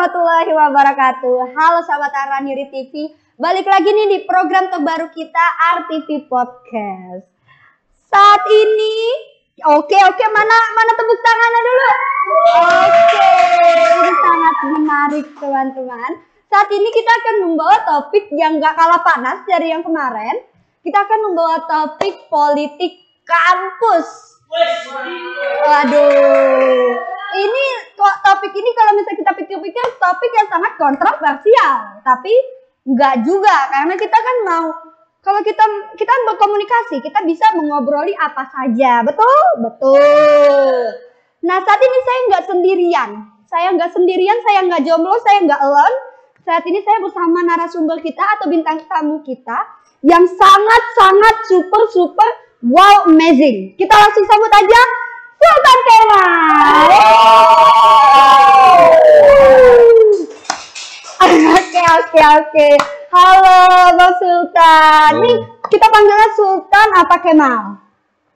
warahmatullahi wabarakatuh. Halo sahabat Araniri TV, balik lagi nih di program terbaru kita RTV Podcast. Saat ini, oke, mana tepuk tangannya dulu. Oke, ini sangat menarik teman-teman. Saat ini kita akan membawa topik yang gak kalah panas dari yang kemarin. Kita akan membawa topik politik kampus. Waduh, ini kok topik ini kalau misalnya kita pikir-pikir topik yang sangat kontroversial, tapi enggak juga karena kita kan mau kalau kita berkomunikasi, kita bisa mengobroli apa saja, betul. Nah saat ini saya nggak sendirian, saya nggak jomblo, saya nggak alone. Saat ini saya bersama narasumber kita atau bintang tamu kita yang sangat super wow, amazing. Kita langsung sambut aja Sultan Kemal. Oke. Halo Bang Sultan. Nih kita panggilnya Sultan apa Kemal?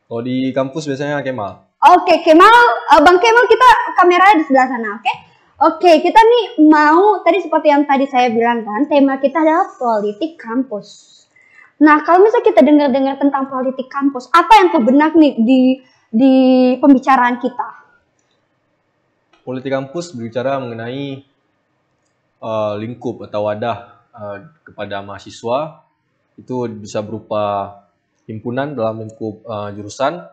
Kalau di kampus biasanya Kemal. Oke, Kemal, Bang Kemal, kita kameranya di sebelah sana, oke? Oke, kita nih mau tadi seperti yang tadi saya bilang kan, tema kita adalah politik kampus. Nah, kalau misalnya kita dengar tentang politik kampus, apa yang terbenak nih di pembicaraan kita? Politik kampus berbicara mengenai lingkup atau wadah kepada mahasiswa. Itu bisa berupa himpunan dalam lingkup jurusan,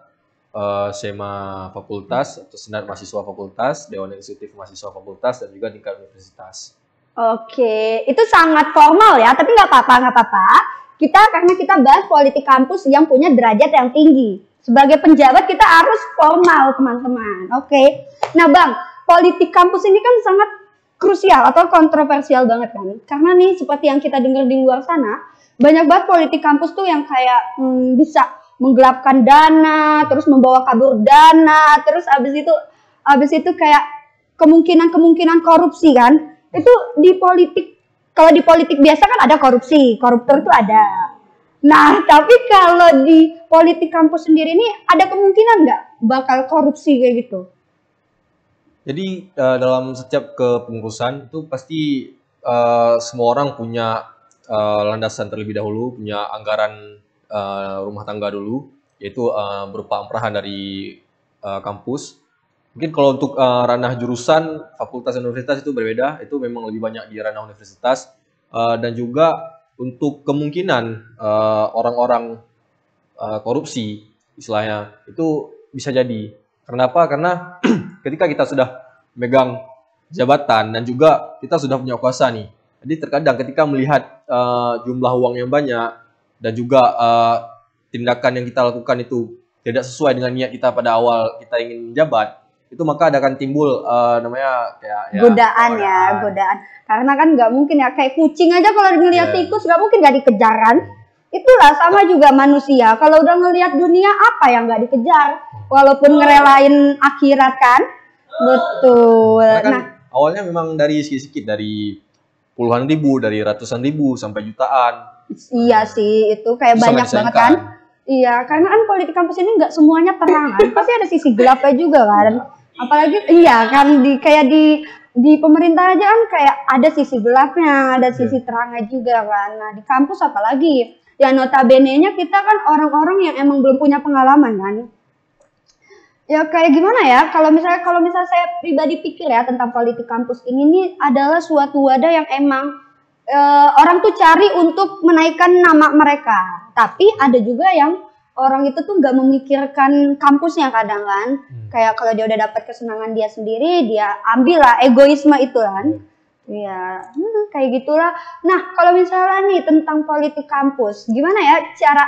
SEMA fakultas atau senat mahasiswa fakultas, dewan eksekutif mahasiswa fakultas, dan juga tingkat universitas. Oke, itu sangat formal ya, tapi nggak apa-apa. Karena kita bahas politik kampus yang punya derajat yang tinggi. Sebagai penjabat kita harus formal, teman-teman. Oke. Nah, Bang, politik kampus ini kan sangat krusial atau kontroversial banget kan. Karena nih seperti yang kita dengar di luar sana, banyak banget politik kampus tuh yang kayak bisa menggelapkan dana, terus membawa kabur dana, terus abis itu kayak kemungkinan korupsi kan. Itu di politik. Kalau di politik biasa kan ada korupsi, koruptor itu ada. Nah, tapi kalau di politik kampus sendiri ini ada kemungkinan nggak bakal korupsi kayak gitu? Jadi dalam setiap kepengurusan itu pasti semua orang punya landasan terlebih dahulu, punya anggaran rumah tangga dulu, yaitu berupa amperahan dari kampus. Mungkin kalau untuk ranah jurusan, fakultas dan universitas itu berbeda, itu memang lebih banyak di ranah universitas. Dan juga untuk kemungkinan orang-orang korupsi, istilahnya, itu bisa jadi. Kenapa? Karena ketika kita sudah megang jabatan dan juga kita sudah punya kuasa nih. Jadi terkadang ketika melihat jumlah uang yang banyak dan juga tindakan yang kita lakukan itu tidak sesuai dengan niat kita pada awal kita ingin menjabat, itu maka akan timbul namanya kayak godaan. Karena kan nggak mungkin ya, kayak kucing aja kalau ngelihat tikus nggak mungkin nggak dikejar kan. Itulah sama juga manusia, kalau udah ngelihat dunia apa yang nggak dikejar, walaupun ngerelain akhirat kan. Betul. Kan awalnya memang dari sedikit, dari puluhan ribu, dari ratusan ribu sampai jutaan. Iya sih, itu kayak banyak banget kan. Iya, karena kan politik kampus ini nggak semuanya terang kan, pasti ada sisi gelapnya juga kan. Apalagi kan di pemerintah aja kan kayak ada sisi gelapnya, ada sisi terangnya juga kan. Nah di kampus apalagi, ya notabene-nya kita kan orang-orang yang emang belum punya pengalaman kan. Ya kayak gimana ya, kalau misalnya saya pribadi pikir ya tentang politik kampus ini nih adalah suatu wadah yang emang orang tuh cari untuk menaikkan nama mereka. Tapi ada juga yang orang itu tuh nggak memikirkan kampusnya kadang kan. Kayak kalau dia udah dapat kesenangan dia sendiri, dia ambil lah egoisme itu kan. Ya, kayak gitulah. Nah, kalau misalnya nih tentang politik kampus, gimana ya cara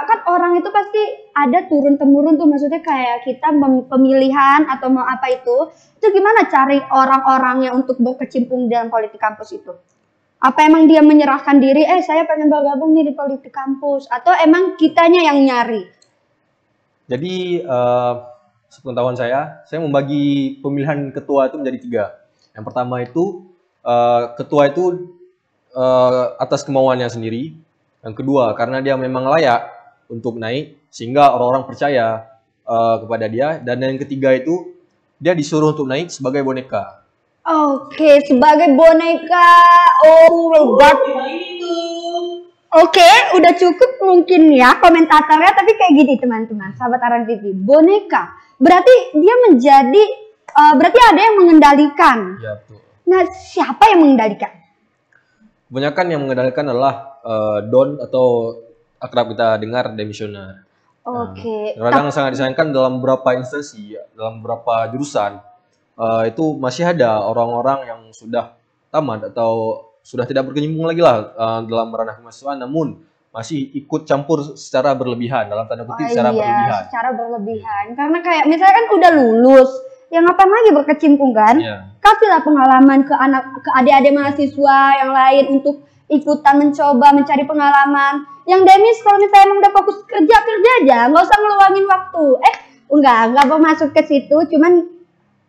kan orang itu pasti ada turun-temurun tuh, maksudnya kayak kita pemilihan atau mau apa itu gimana cari orang-orangnya untuk berkecimpung dalam politik kampus itu? Apa emang dia menyerahkan diri, saya pengen bergabung nih di politik kampus, atau emang kitanya yang nyari? Jadi sepengetahuan saya membagi pemilihan ketua itu menjadi 3. Yang pertama itu ketua itu atas kemauannya sendiri. Yang kedua karena dia memang layak untuk naik sehingga orang-orang percaya kepada dia. Dan yang ketiga itu dia disuruh untuk naik sebagai boneka. Oke, sebagai boneka, Robert. Oke, udah cukup mungkin ya komentatornya, tapi kayak gini teman-teman, sahabat Aran TV. Boneka, berarti dia menjadi, berarti ada yang mengendalikan. Ya, betul. Nah, siapa yang mengendalikan? Kebanyakan yang mengendalikan adalah Don atau akrab kita dengar demisioner. Oke. Kadang sangat disayangkan dalam beberapa instansi, dalam beberapa jurusan, itu masih ada orang-orang yang sudah tamat atau sudah tidak berkecimpung lagi lah dalam ranah kemahasiswaan, namun masih ikut campur secara berlebihan, dalam tanda kutip berlebihan. Secara berlebihan. Karena kayak misalnya kan udah lulus, ya ngapain lagi berkecimpung kan? Kasihlah pengalaman ke adik-adik mahasiswa yang lain untuk ikutan mencoba mencari pengalaman. Yang Demis kalau misalnya emang udah fokus kerja aja, nggak usah ngeluangin waktu. Nggak mau masuk ke situ, cuman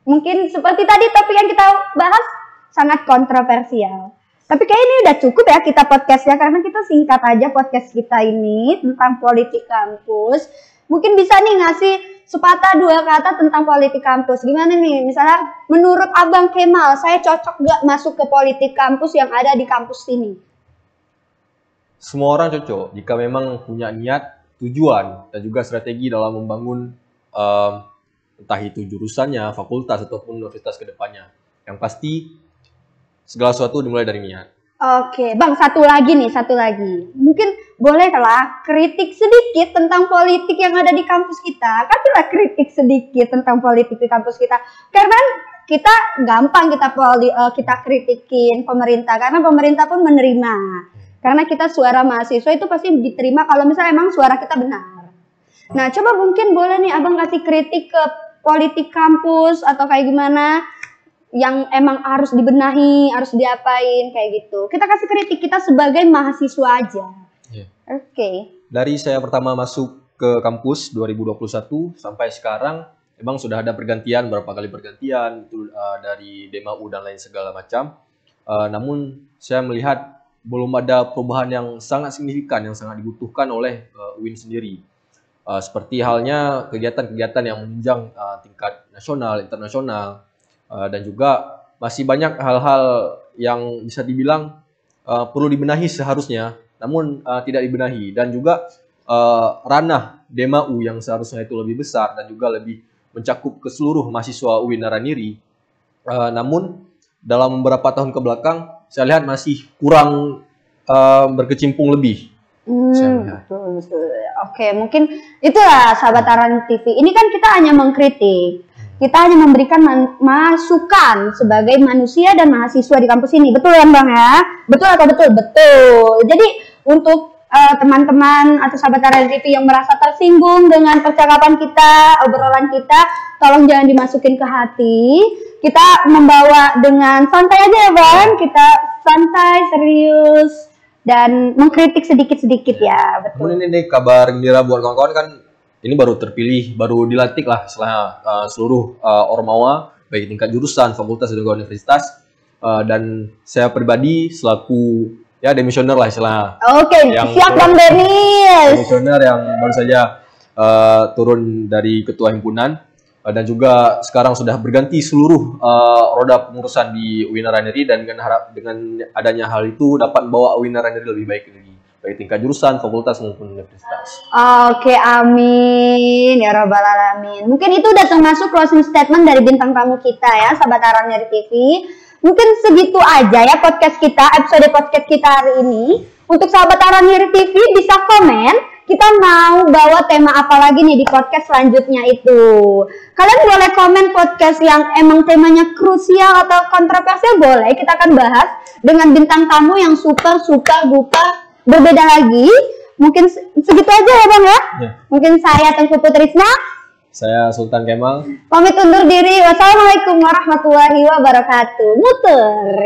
mungkin seperti tadi topik yang kita bahas sangat kontroversial. Tapi kayak ini udah cukup ya kita podcastnya, karena kita singkat aja podcast kita ini tentang politik kampus. Mungkin bisa nih ngasih sepatah dua kata tentang politik kampus. Gimana nih? Misalnya menurut Abang Kemal, saya cocok gak masuk ke politik kampus yang ada di kampus ini? Semua orang cocok jika memang punya niat, tujuan, dan juga strategi dalam membangun entah itu jurusannya, fakultas, ataupun universitas ke depannya. Yang pasti segala sesuatu dimulai dari niat. Oke, Bang, satu lagi. Mungkin boleh lah kritik sedikit tentang politik yang ada di kampus kita. Kasihlah kritik sedikit tentang politik di kampus kita. Karena kita gampang kita kritikin pemerintah, karena pemerintah pun menerima. Karena kita suara mahasiswa itu pasti diterima kalau misalnya emang suara kita benar. Nah, coba mungkin boleh nih Abang kasih kritik ke politik kampus atau kayak gimana yang emang harus dibenahi, harus diapain, kayak gitu. Kita kasih kritik kita sebagai mahasiswa aja. Oke. Dari saya pertama masuk ke kampus 2021 sampai sekarang, emang sudah ada pergantian, berapa kali pergantian, itu dari DEMAU dan lain segala macam. Namun saya melihat belum ada perubahan yang sangat signifikan, yang sangat dibutuhkan oleh UIN sendiri. Seperti halnya kegiatan-kegiatan yang menunjang tingkat nasional, internasional, dan juga masih banyak hal-hal yang bisa dibilang perlu dibenahi seharusnya, namun tidak dibenahi. Dan juga ranah DEMAU yang seharusnya itu lebih besar dan juga lebih mencakup ke seluruh mahasiswa UIN Araniri. Namun dalam beberapa tahun ke belakang, saya lihat masih kurang berkecimpung lebih. Betul. Oke, mungkin itulah sahabat Aran TV. Ini kan kita hanya mengkritik. Kita hanya memberikan masukan sebagai manusia dan mahasiswa di kampus ini. Betul ya Bang ya? Betul atau betul? Betul. Jadi untuk teman-teman atau sahabat Aran TV yang merasa tersinggung dengan percakapan kita, obrolan kita, tolong jangan dimasukin ke hati. Kita membawa dengan santai aja ya Bang. Kita santai, serius, dan mengkritik sedikit-sedikit ya. Betul. Namun ini kabar gembira buat kawan-kawan kan. Ini baru terpilih, baru dilantik lah setelah seluruh ormawa, baik tingkat jurusan, fakultas, dan juga universitas. Dan saya pribadi selaku ya demisioner lah istilahnya. Oke, siap Bang Denis. Demisioner yang baru saja turun dari ketua himpunan. Dan juga sekarang sudah berganti seluruh roda pengurusan di UIN Araniri, dan dengan adanya hal itu dapat membawa UIN Araniri lebih baik lagi, baik tingkat jurusan, fakultas maupun universitas. Oke, amin ya rabbal alamin. Mungkin itu udah termasuk closing statement dari bintang tamu kita ya, sahabat Araniri TV. Mungkin segitu aja ya podcast kita, episode podcast kita hari ini. Untuk sahabat Araniri TV bisa komen kita mau bawa tema apa lagi nih di podcast selanjutnya itu. Kalian boleh komen podcast yang emang temanya krusial atau kontroversial, boleh. Kita akan bahas dengan bintang tamu yang super duper berbeda lagi. Mungkin segitu aja ya Bang ya. Mungkin saya Tengku Putrisna. Saya Sultan Kemal. Pamit undur diri. Wassalamualaikum warahmatullahi wabarakatuh. Muter.